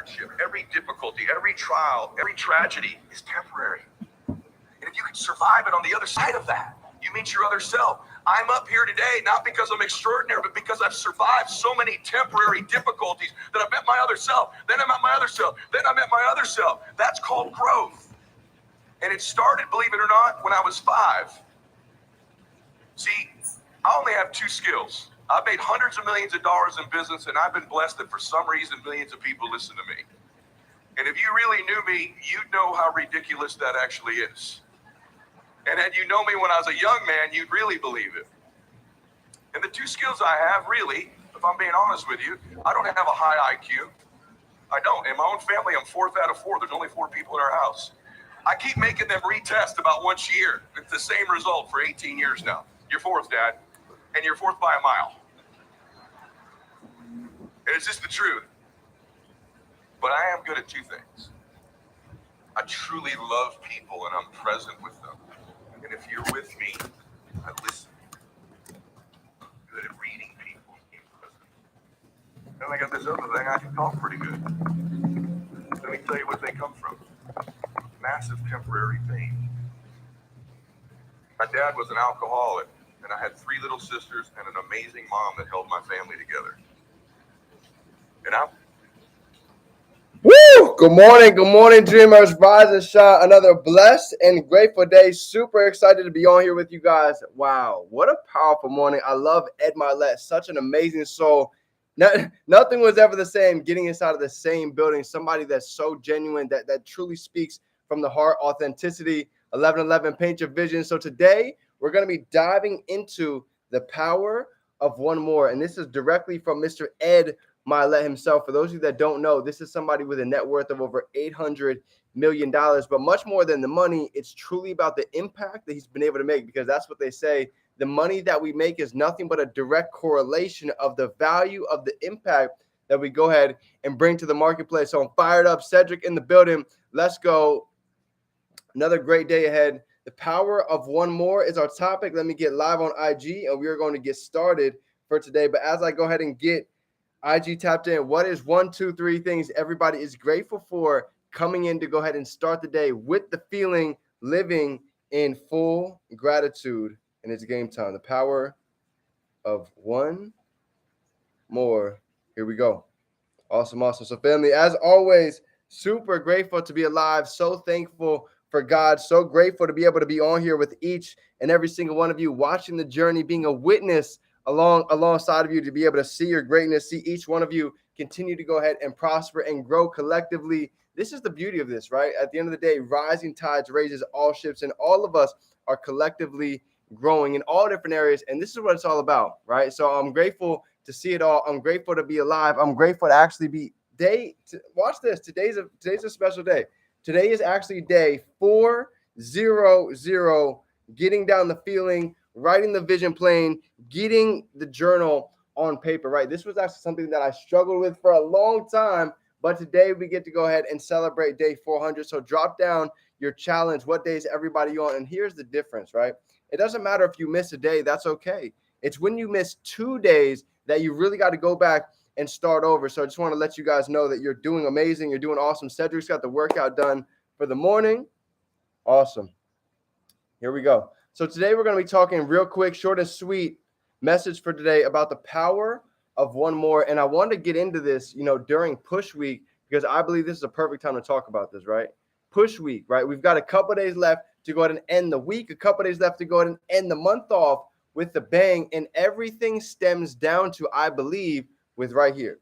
hardship, every difficulty, every trial, every tragedy is temporary. And if you can survive it on the other side of that, you meet your other self. I'm up here today not because I'm extraordinary, but because I've survived so many temporary difficulties that I met my other self. Then I met my other self. Then I met my other self. That's called growth. And it started, believe it or not, when I was 5. See, I only have 2 skills. I've made hundreds of millions of dollars in business, and I've been blessed that for some reason millions of people listen to me. And if you really knew me, you'd know how ridiculous that actually is. And had you known me when I was a young man, you'd really believe it. And the 2 skills I have, really, if I'm being honest with you, I don't have a high IQ. I don't. In my own family, I'm 4th out of 4. There's only 4 people in our house. I keep making them retest about once a year. It's the same result for 18 years now. You're 4th, Dad. And you're 4th by a mile. And it's just the truth. But I am good at 2 things. I truly love people and I'm present with them. And if you're with me, I listen. I'm good at reading people and being present. And I got this other thing, I can talk pretty good. Let me tell you what they come from. Massive temporary pain. My dad was an alcoholic, and I had 3 little sisters and an amazing mom that held my family together. And I'm Woo! Good morning, dreamers. Rise and shine. Another blessed and grateful day. Super excited to be on here with you guys. Wow, what a powerful morning. I love Ed Mylett, such an amazing soul. Nothing was ever the same getting inside of the same building. Somebody that's so genuine, that truly speaks from the heart, authenticity. 1111, paint your vision. So today we're going to be diving into the power of one more. And this is directly from Mr. Ed Mylett himself. For those of you that don't know, this is somebody with a net worth of over $800 million. But much more than the money, it's truly about the impact that he's been able to make, because that's what they say. The money that we make is nothing but a direct correlation of the value of the impact that we go ahead and bring to the marketplace. So I'm fired up. Cedric in the building. Let's go. Another great day ahead. The power of one more is our topic. Let me get live on IG, and we are going to get started for today. But as I go ahead and get IG tapped in, what is 1, 2, 3 things everybody is grateful for coming in to go ahead and start the day with the feeling, living in full gratitude? And it's game time. The power of one more. Here we go. Awesome. So family, as always, super grateful to be alive. So thankful for God. So grateful to be able to be on here with each and every single one of you, watching the journey, being a witness alongside of you, to be able to see your greatness, see each one of you continue to go ahead and prosper and grow collectively. This is the beauty of this, right? At the end of the day, rising tides raises all ships, and all of us are collectively growing in all different areas. And this is what it's all about, right? So I'm grateful to see it all. I'm grateful to be alive. I'm grateful to actually be watch this. Today's a special day. Today is actually day 400, getting down the feeling, writing the vision plane, getting the journal on paper, right? This was actually something that I struggled with for a long time, but today we get to go ahead and celebrate day 400. So drop down your challenge. What day is everybody on? And here's the difference, right? It doesn't matter if you miss a day. That's okay. It's when you miss 2 days that you really got to go back and start over. So I just want to let you guys know that you're doing amazing. You're doing awesome. Cedric's got the workout done for the morning. Awesome. Here we go. So today we're going to be talking real quick, short and sweet message for today about the power of one more. And I wanted to get into this, during push week, because I believe this is a perfect time to talk about this, right? Push week, right? We've got a couple days left to go ahead and end the week, a couple days left to go ahead and end the month off with the bang. And everything stems down to, I believe, with right here,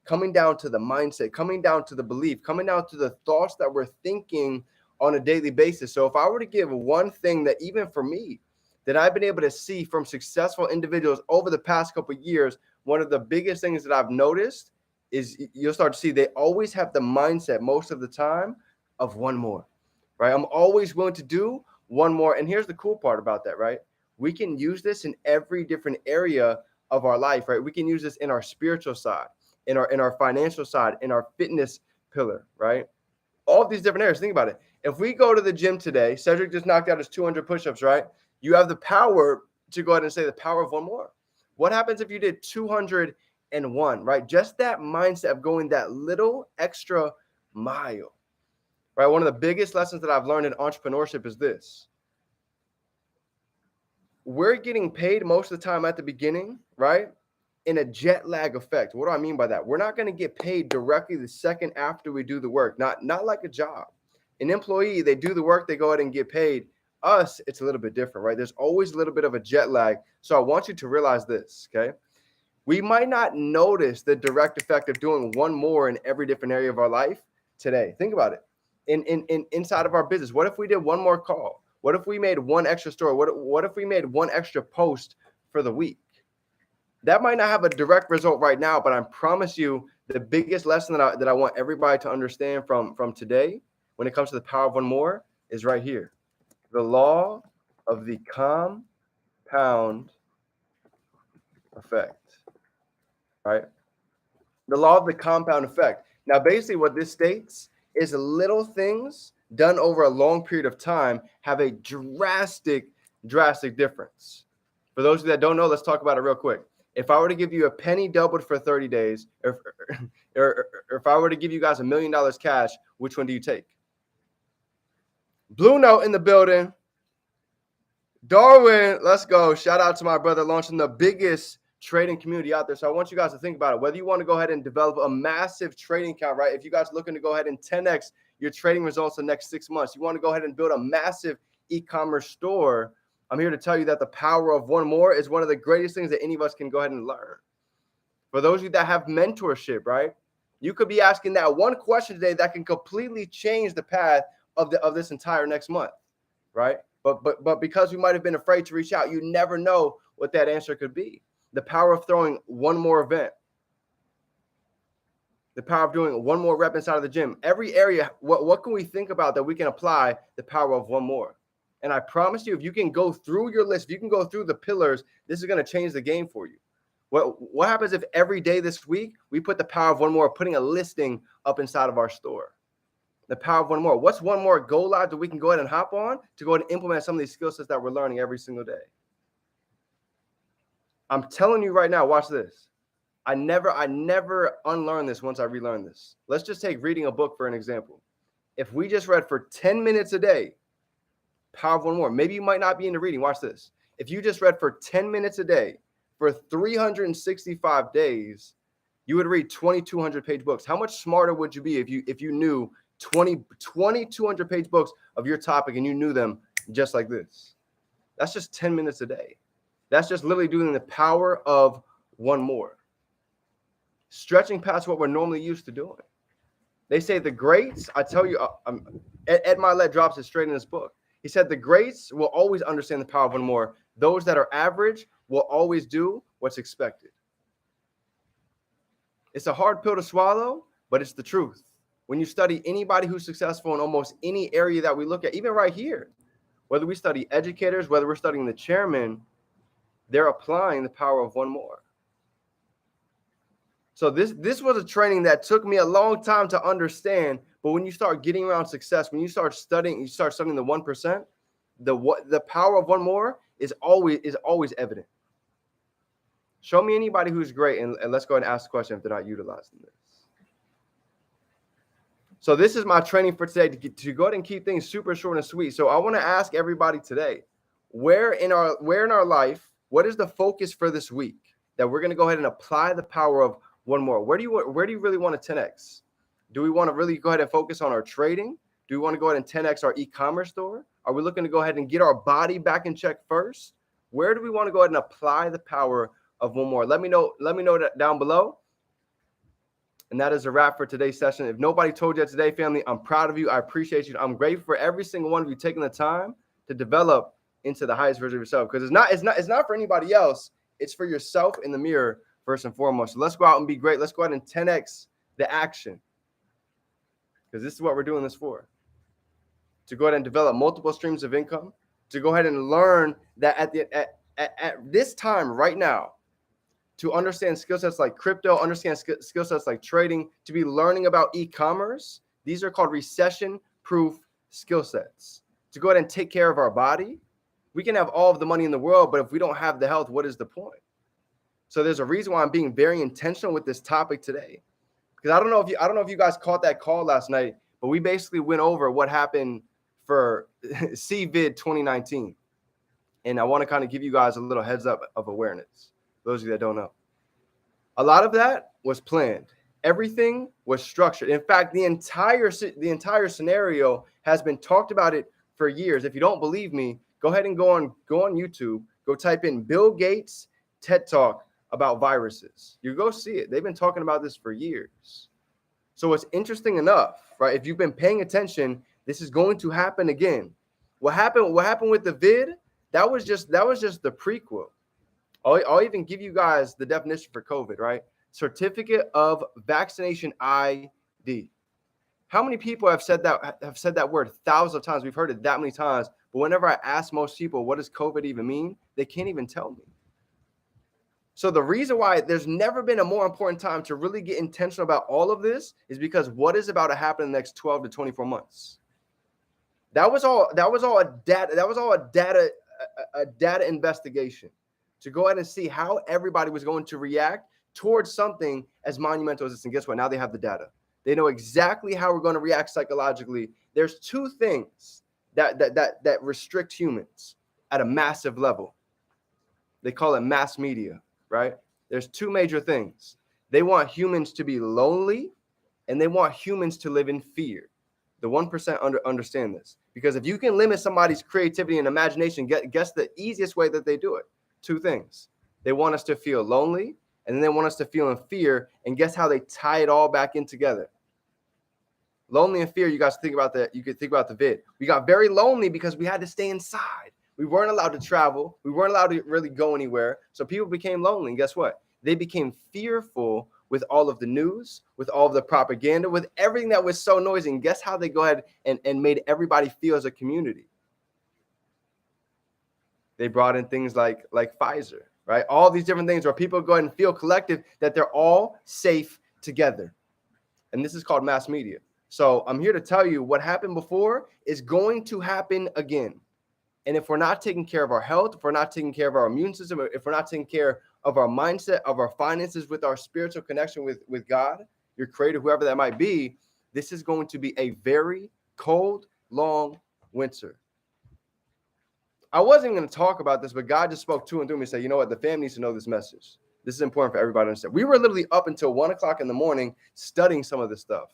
coming down to the mindset, coming down to the belief, coming down to the thoughts that we're thinking on a daily basis. So if I were to give one thing that even for me, that I've been able to see from successful individuals over the past couple of years, one of the biggest things that I've noticed is you'll start to see they always have the mindset most of the time of one more, right? I'm always willing to do one more. And here's the cool part about that, right? We can use this in every different area of our life, right? We can use this in our spiritual side, in our financial side, in our fitness pillar, right? All of these different areas. Think about it. If we go to the gym today, Cedric just knocked out his 200 push-ups, right? You have the power to go ahead and say the power of one more. What happens if you did 200 and one, right? Just that mindset of going that little extra mile, right? One of the biggest lessons that I've learned in entrepreneurship is this. We're getting paid most of the time at the beginning, right? In a jet lag effect. What do I mean by that? We're not going to get paid directly the second after we do the work, not like a job. An employee, they do the work, they go ahead and get paid. Us, it's a little bit different, right? There's always a little bit of a jet lag. So I want you to realize this, okay? We might not notice the direct effect of doing one more in every different area of our life today. Think about it. Inside of our business, what if we did one more call? What if we made one extra story? What if we made one extra post for the week? That might not have a direct result right now, but I promise you the biggest lesson that I want everybody to understand from today when it comes to the power of one more is right here. The law of the compound effect, right? The law of the compound effect. Now, basically what this states is little things done over a long period of time have a drastic difference. For those of you that don't know, let's talk about it real quick. If I were to give you a penny doubled for 30 days, or if I were to give you guys $1 million cash, which one do you take? Blue Note in the building. Darwin, let's go. Shout out to my brother launching the biggest trading community out there. So I want you guys to think about it. Whether you want to go ahead and develop a massive trading account, right? If you guys are looking to go ahead and 10x your trading results the next 6 months, you want to go ahead and build a massive e-commerce store, I'm here to tell you that the power of one more is one of the greatest things that any of us can go ahead and learn. For those of you that have mentorship, right? You could be asking that one question today that can completely change the path of this entire next month, right? But because we might have been afraid to reach out, you never know what that answer could be. The power of throwing one more event. The power of doing one more rep inside of the gym. Every area, what can we think about that we can apply the power of one more? And I promise you, if you can go through your list, if you can go through the pillars, this is going to change the game for you. What happens if every day this week we put the power of one more, putting a listing up inside of our store? The power of one more. What's one more go live that we can go ahead and hop on to go ahead and implement some of these skill sets that we're learning every single day? I'm telling you right now, watch this. I never unlearn this once I relearn this. Let's just take reading a book for an example. If we just read for 10 minutes a day, power of one more. Maybe you might not be into reading. Watch this. If you just read for 10 minutes a day for 365 days, you would read 2,200 page books. How much smarter would you be if you knew 2,200 page books of your topic and you knew them just like this? That's just 10 minutes a day. That's just literally doing the power of one more. Stretching past what we're normally used to doing. They say the greats, I tell you, Ed Mylett drops it straight in his book. He said the greats will always understand the power of one more. Those that are average will always do what's expected. It's a hard pill to swallow, but it's the truth. When you study anybody who's successful in almost any area that we look at, even right here, whether we study educators, whether we're studying the chairman, they're applying the power of one more. So this was a training that took me a long time to understand. But when you start getting around success, when you start studying the 1%, the power of one more is always evident. Show me anybody who's great, and let's go ahead and ask the question if they're not utilizing this. So this is my training for today to go ahead and keep things super short and sweet. So I want to ask everybody today, where in our life, what is the focus for this week that we're going to go ahead and apply the power of one more? Where do you really want to 10x? Do we want to really go ahead and focus on our trading? Do we want to go ahead and 10x our e-commerce store? Are we looking to go ahead and get our body back in check first? Where do we want to go ahead and apply the power of one more? Let me know that down below. And that is a wrap for today's session. If nobody told you today, family, I'm proud of you. I appreciate you. I'm grateful for every single one of you taking the time to develop into the highest version of yourself. Because it's not for anybody else. It's for yourself in the mirror first and foremost. So let's go out and be great. Let's go ahead and 10x the action. Because this is what we're doing this for. To go ahead and develop multiple streams of income. To go ahead and learn that at this time right now, to understand skill sets like crypto, understand skill sets like trading, to be learning about e-commerce. These are called recession-proof skill sets. To go ahead and take care of our body. We can have all of the money in the world, but if we don't have the health, what is the point? So there's a reason why I'm being very intentional with this topic today. Because I don't know if you guys caught that call last night, but we basically went over what happened for CVID 2019. And I want to kind of give you guys a little heads up of awareness. Those of you that don't know. A lot of that was planned. Everything was structured. In fact, the entire scenario has been talked about it for years. If you don't believe me, go ahead and go on YouTube. Go type in Bill Gates TED Talk about viruses. You go see it. They've been talking about this for years. So it's interesting enough, right? If you've been paying attention, this is going to happen again. What happened with the vid? That was just the prequel. I'll even give you guys the definition for COVID, right? Certificate of Vaccination ID. How many people have said that word thousands of times? We've heard it that many times. But whenever I ask most people, what does COVID even mean? They can't even tell me. So the reason why there's never been a more important time to really get intentional about all of this is because what is about to happen in the next 12 to 24 months. That was all a data investigation to go ahead and see how everybody was going to react towards something as monumental as this. And guess what? Now they have the data. They know exactly how we're going to react psychologically. There's two things that restrict humans at a massive level. They call it mass media, right? There's two major things. They want humans to be lonely, and they want humans to live in fear. The 1% understand this. Because if you can limit somebody's creativity and imagination, guess the easiest way that they do it. Two things. They want us to feel lonely, and then they want us to feel in fear. And guess how they tie it all back in together? Lonely and fear, you guys think about that. You could think about the vid. We got very lonely because we had to stay inside. We weren't allowed to travel. We weren't allowed to really go anywhere. So people became lonely. And guess what? They became fearful with all of the news, with all of the propaganda, with everything that was so noisy. And guess how they go ahead and made everybody feel as a community? They brought in things like Pfizer, right? All these different things where people go ahead and feel collective that they're all safe together. And this is called mass media. So I'm here to tell you what happened before is going to happen again. And if we're not taking care of our health, if we're not taking care of our immune system, if we're not taking care of our mindset, of our finances, with our spiritual connection with God, your creator, whoever that might be, this is going to be a very cold, long winter. I wasn't going to talk about this, but God just spoke to and through me and said, you know what? The family needs to know this message. This is important for everybody to understand. We were literally up until 1 o'clock in the morning studying some of this stuff.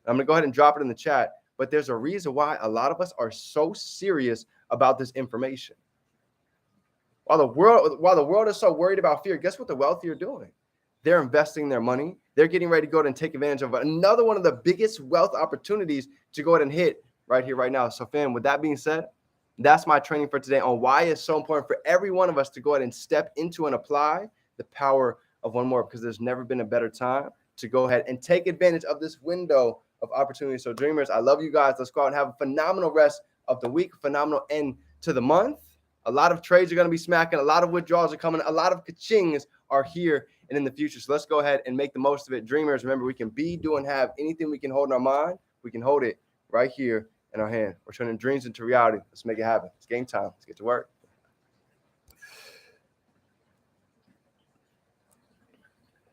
I'm going to go ahead and drop it in the chat, but there's a reason why a lot of us are so serious about this information. While the world is so worried about fear, guess what the wealthy are doing? They're investing their money. They're getting ready to go ahead and take advantage of another one of the biggest wealth opportunities to go ahead and hit right here, right now. So fam, with that being said, that's my training for today on why it's so important for every one of us to go ahead and step into and apply the power of one more, because there's never been a better time to go ahead and take advantage of this window of opportunity. So dreamers, I love you guys. Let's go out and have a phenomenal rest of the week, phenomenal end to the month. A lot of trades are going to be smacking. A lot of withdrawals are coming. A lot of ka-chings are here and in the future. So let's go ahead and make the most of it. Dreamers, remember, we can be, do, and have anything we can hold in our mind. We can hold it right here in our hand. We're turning dreams into reality. Let's make it happen. It's game time. Let's get to work.